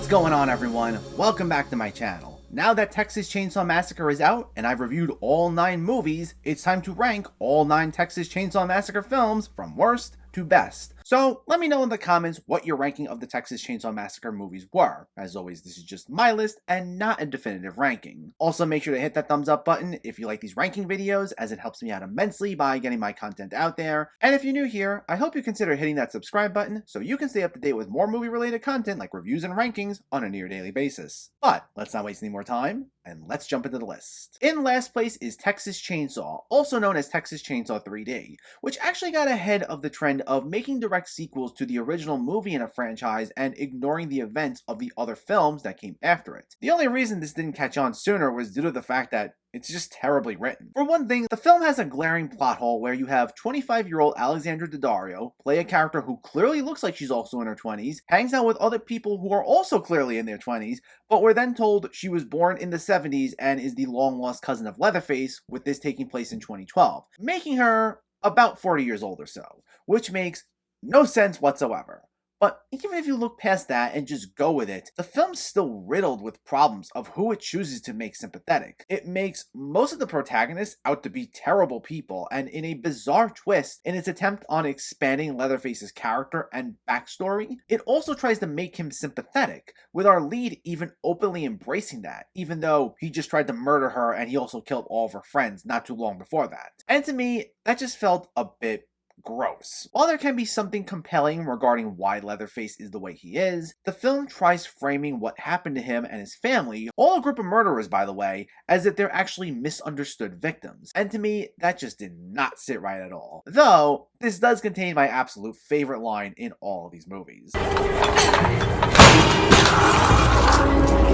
going on, everyone? Welcome back to my channel. Now that Texas Chainsaw Massacre is out and I've reviewed all 9 movies, it's time to rank all 9 Texas Chainsaw Massacre films from worst to best. So let me know in the comments what your ranking of the Texas Chainsaw Massacre movies were. As always, this is just my list and not a definitive ranking. Also, make sure to hit that thumbs up button if you like these ranking videos, as it helps me out immensely by getting my content out there. And if you're new here, I hope you consider hitting that subscribe button so you can stay up to date with more movie related content like reviews and rankings on a near daily basis. But let's not waste any more time, and let's jump into the list. In last place is Texas Chainsaw, also known as Texas Chainsaw 3D, which actually got ahead of the trend of making direct sequels to the original movie in a franchise and ignoring the events of the other films that came after it. The only reason this didn't catch on sooner was due to the fact that it's just terribly written. For one thing, the film has a glaring plot hole where you have 25-year-old Alexandra Daddario play a character who clearly looks like she's also in her 20s, hangs out with other people who are also clearly in their 20s, but we're then told she was born in the 70s and is the long-lost cousin of Leatherface, with this taking place in 2012, making her about 40 years old or so, which makes no sense whatsoever. But even if you look past that and just go with it, the film's still riddled with problems of who it chooses to make sympathetic. It makes most of the protagonists out to be terrible people, and in a bizarre twist in its attempt on expanding Leatherface's character and backstory, it also tries to make him sympathetic, with our lead even openly embracing that, even though he just tried to murder her and he also killed all of her friends not too long before that. And to me, that just felt a bit gross. While there can be something compelling regarding why Leatherface is the way he is, the film tries framing what happened to him and his family, all a group of murderers by the way, as if they're actually misunderstood victims. And to me, that just did not sit right at all. Though, this does contain my absolute favorite line in all of these movies.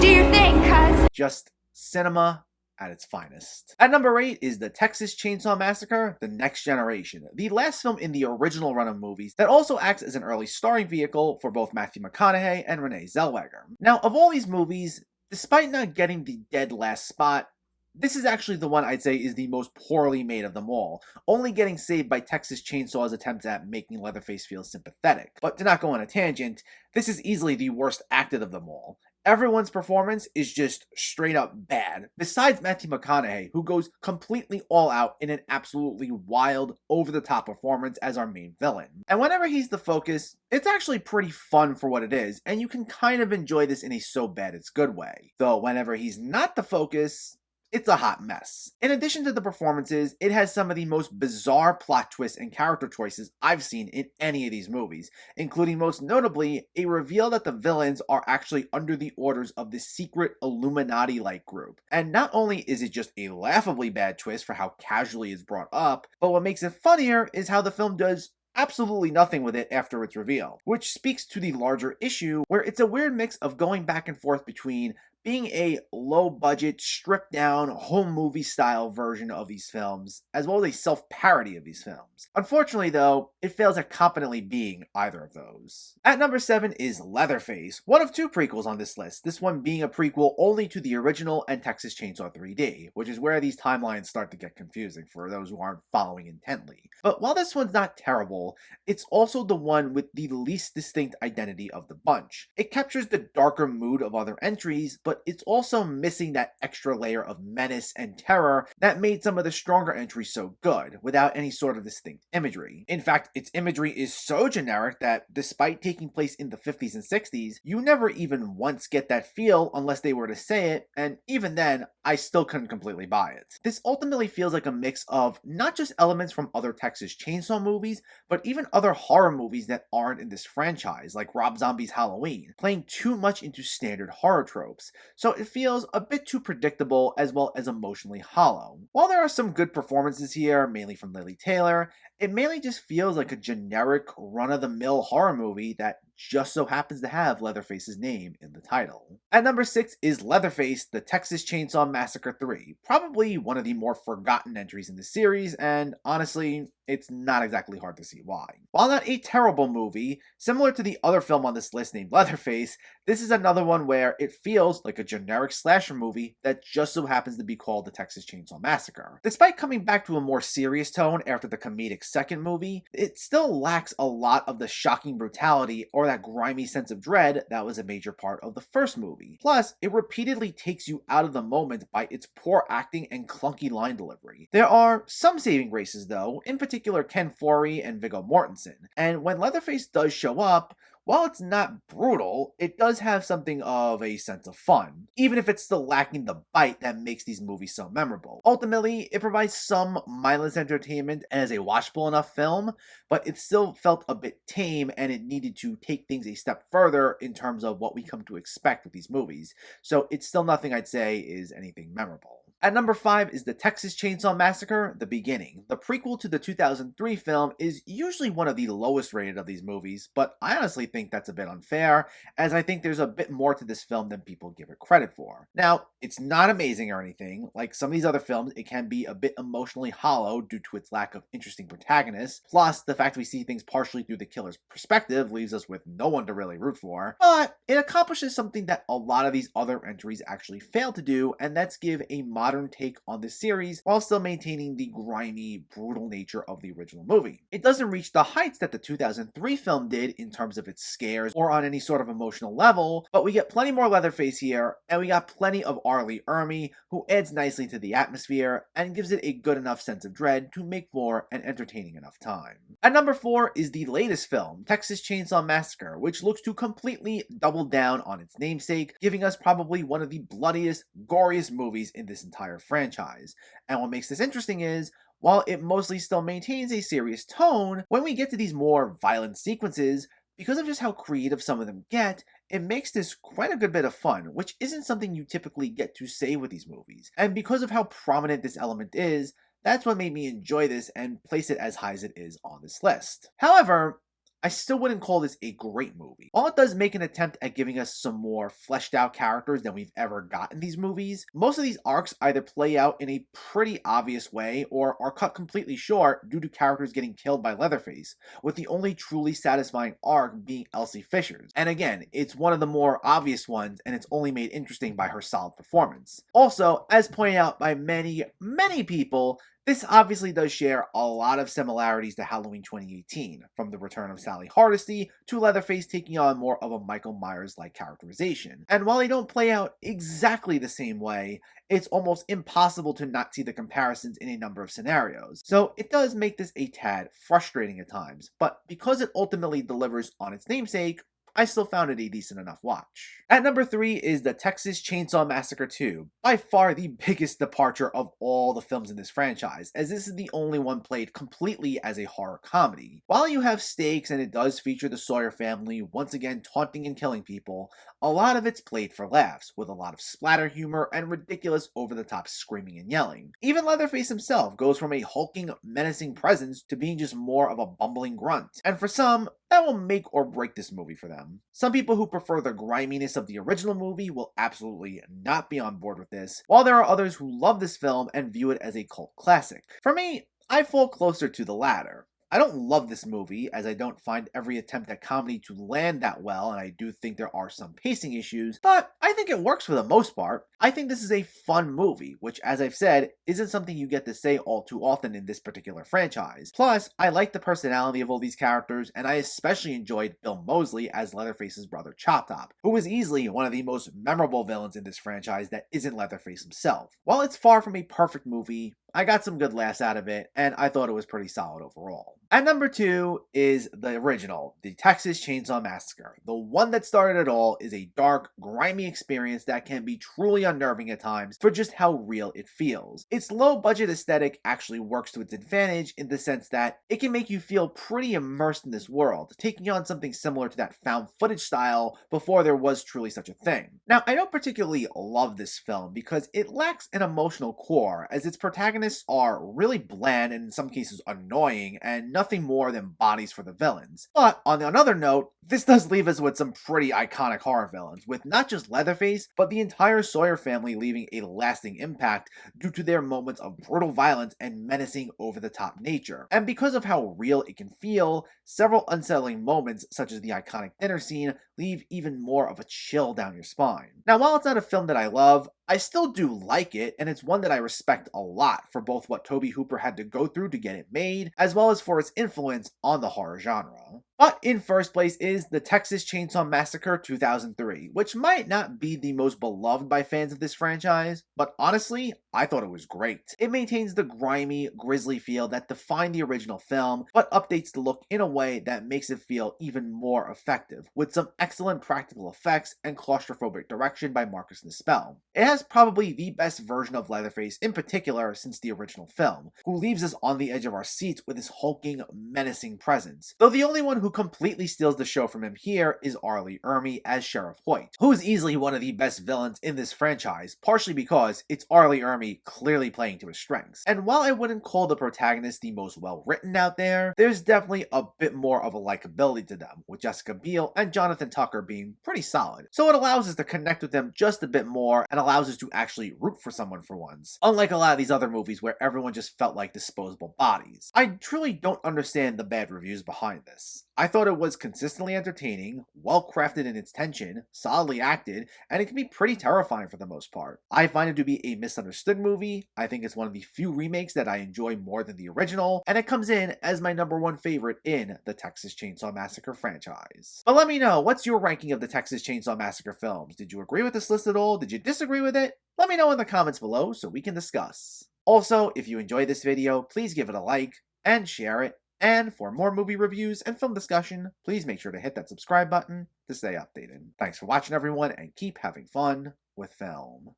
Do your thing, cuz. Just cinema at its finest. At number 8 is the Texas Chainsaw Massacre: The Next Generation, the last film in the original run of movies that also acts as an early starring vehicle for both Matthew McConaughey and Renee Zellweger. Now, of all these movies, despite not getting the dead last spot, this is actually the one I'd say is the most poorly made of them all, only getting saved by Texas Chainsaw's attempts at making Leatherface feel sympathetic. But to not go on a tangent, this is easily the worst acted of them all. Everyone's performance is just straight up bad, besides Matthew McConaughey, who goes completely all out in an absolutely wild, over-the-top performance as our main villain. And whenever he's the focus, it's actually pretty fun for what it is, and you can kind of enjoy this in a so bad it's good way. Though whenever he's not the focus, it's a hot mess. In addition to the performances, it has some of the most bizarre plot twists and character choices I've seen in any of these movies, including most notably a reveal that the villains are actually under the orders of this secret Illuminati-like group. And not only is it just a laughably bad twist for how casually it's brought up, but what makes it funnier is how the film does absolutely nothing with it after its reveal, which speaks to the larger issue where it's a weird mix of going back and forth between being a low-budget, stripped-down, home movie style version of these films, as well as a self-parody of these films. Unfortunately, though, it fails at competently being either of those. At number 7 is Leatherface, one of 2 prequels on this list, this one being a prequel only to the original and Texas Chainsaw 3D, which is where these timelines start to get confusing for those who aren't following intently. But while this one's not terrible, it's also the one with the least distinct identity of the bunch. It captures the darker mood of other entries, but it's also missing that extra layer of menace and terror that made some of the stronger entries so good, without any sort of distinct imagery. In fact, its imagery is so generic that, despite taking place in the 50s and 60s, you never even once get that feel unless they were to say it, and even then, I still couldn't completely buy it. This ultimately feels like a mix of not just elements from other Texas Chainsaw movies, but even other horror movies that aren't in this franchise, like Rob Zombie's Halloween, playing too much into standard horror tropes. So it feels a bit too predictable as well as emotionally hollow. While there are some good performances here, mainly from Lily Taylor, it mainly just feels like a generic run-of-the-mill horror movie that just so happens to have Leatherface's name in the title. At number 6 is Leatherface: The Texas Chainsaw Massacre 3, probably one of the more forgotten entries in the series, and honestly, it's not exactly hard to see why. While not a terrible movie, similar to the other film on this list named Leatherface, this is another one where it feels like a generic slasher movie that just so happens to be called the Texas Chainsaw Massacre. Despite coming back to a more serious tone after the comedic second movie, it still lacks a lot of the shocking brutality or that grimy sense of dread that was a major part of the first movie. Plus, it repeatedly takes you out of the moment by its poor acting and clunky line delivery. There are some saving graces though, in particular Ken Foree and Viggo Mortensen, and when Leatherface does show up, while it's not brutal, it does have something of a sense of fun, even if it's still lacking the bite that makes these movies so memorable. Ultimately, it provides some mindless entertainment as a watchable enough film, but it still felt a bit tame and it needed to take things a step further in terms of what we come to expect with these movies. So it's still nothing I'd say is anything memorable. At number 5 is the Texas Chainsaw Massacre: The Beginning. The prequel to the 2003 film is usually one of the lowest rated of these movies, but I honestly think that's a bit unfair, as I think there's a bit more to this film than people give it credit for. Now, it's not amazing or anything. Like some of these other films, it can be a bit emotionally hollow due to its lack of interesting protagonists, plus the fact we see things partially through the killer's perspective leaves us with no one to really root for, but it accomplishes something that a lot of these other entries actually fail to do, and that's give a modern take on the series while still maintaining the grimy, brutal nature of the original movie. It doesn't reach the heights that the 2003 film did in terms of its scares or on any sort of emotional level, but we get plenty more Leatherface here, and we got plenty of R. Lee Ermey, who adds nicely to the atmosphere and gives it a good enough sense of dread to make for an entertaining enough time. At number 4 is the latest film, Texas Chainsaw Massacre, which looks to completely double down on its namesake, giving us probably one of the bloodiest, goriest movies in this entire franchise. And what makes this interesting is, while it mostly still maintains a serious tone, when we get to these more violent sequences, because of just how creative some of them get, it makes this quite a good bit of fun, which isn't something you typically get to say with these movies. And because of how prominent this element is, that's what made me enjoy this and place it as high as it is on this list. However, I still wouldn't call this a great movie. While it does make an attempt at giving us some more fleshed out characters than we've ever gotten in these movies, most of these arcs either play out in a pretty obvious way or are cut completely short due to characters getting killed by Leatherface, with the only truly satisfying arc being Elsie Fisher's. And again, it's one of the more obvious ones, and it's only made interesting by her solid performance. Also, as pointed out by many people, this obviously does share a lot of similarities to Halloween 2018, from the return of Sally Hardesty to Leatherface taking on more of a Michael Myers-like characterization. And while they don't play out exactly the same way, it's almost impossible to not see the comparisons in a number of scenarios. So it does make this a tad frustrating at times, but because it ultimately delivers on its namesake, I still found it a decent enough watch. At number 3 is the Texas Chainsaw Massacre 2, by far the biggest departure of all the films in this franchise, as this is the only one played completely as a horror comedy. While you have stakes and it does feature the Sawyer family once again taunting and killing people, a lot of it's played for laughs, with a lot of splatter humor and ridiculous over-the-top screaming and yelling. Even Leatherface himself goes from a hulking, menacing presence to being just more of a bumbling grunt, and for some, that will make or break this movie for them. Some people who prefer the griminess of the original movie will absolutely not be on board with this, while there are others who love this film and view it as a cult classic. For me, I fall closer to the latter. I don't love this movie, as I don't find every attempt at comedy to land that well, and I do think there are some pacing issues, but I think it works for the most part. I think this is a fun movie, which, as I've said, isn't something you get to say all too often in this particular franchise. Plus, I like the personality of all these characters, and I especially enjoyed Bill Moseley as Leatherface's brother Chop Top, who is easily one of the most memorable villains in this franchise that isn't Leatherface himself. While it's far from a perfect movie, I got some good laughs out of it, and I thought it was pretty solid overall. At number 2 is the original, the Texas Chainsaw Massacre. The one that started it all is a dark, grimy experience that can be truly unnerving at times for just how real it feels. Its low-budget aesthetic actually works to its advantage in the sense that it can make you feel pretty immersed in this world, taking on something similar to that found footage style before there was truly such a thing. Now, I don't particularly love this film because it lacks an emotional core, as its protagonist protagonists are really bland and in some cases annoying and nothing more than bodies for the villains. But on another note, this does leave us with some pretty iconic horror villains, with not just Leatherface, but the entire Sawyer family leaving a lasting impact due to their moments of brutal violence and menacing over-the-top nature. And because of how real it can feel, several unsettling moments, such as the iconic dinner scene, leave even more of a chill down your spine. Now, while it's not a film that I love, I still do like it, and it's one that I respect a lot for both what Tobe Hooper had to go through to get it made, as well as for its influence on the horror genre. But in first place is the Texas Chainsaw Massacre 2003, which might not be the most beloved by fans of this franchise, but honestly, I thought it was great. It maintains the grimy, grisly feel that defined the original film, but updates the look in a way that makes it feel even more effective, with some excellent practical effects and claustrophobic direction by Marcus Nispel. It has probably the best version of Leatherface in particular since the original film, who leaves us on the edge of our seats with his hulking, menacing presence, though the only one who completely steals the show from him here is Arlie Ermey as Sheriff Hoyt, who is easily one of the best villains in this franchise, partially because it's Arlie Ermey clearly playing to his strengths. And while I wouldn't call the protagonist the most well-written out there, there's definitely a bit more of a likability to them, with Jessica Biel and Jonathan Tucker being pretty solid. So it allows us to connect with them just a bit more and allows us to actually root for someone for once, unlike a lot of these other movies where everyone just felt like disposable bodies. I truly don't understand the bad reviews behind this. I thought it was consistently entertaining, well crafted in its tension, solidly acted, and it can be pretty terrifying for the most part. I find it to be a misunderstood movie. I think it's one of the few remakes that I enjoy more than the original, and it comes in as my #1 favorite in the Texas Chainsaw Massacre franchise. But let me know, what's your ranking of the Texas Chainsaw Massacre films? Did you agree with this list at all? Did you disagree with it? Let me know in the comments below so we can discuss. Also, if you enjoyed this video, please give it a like and share it. And for more movie reviews and film discussion, please make sure to hit that subscribe button to stay updated. Thanks for watching, everyone, and keep having fun with film.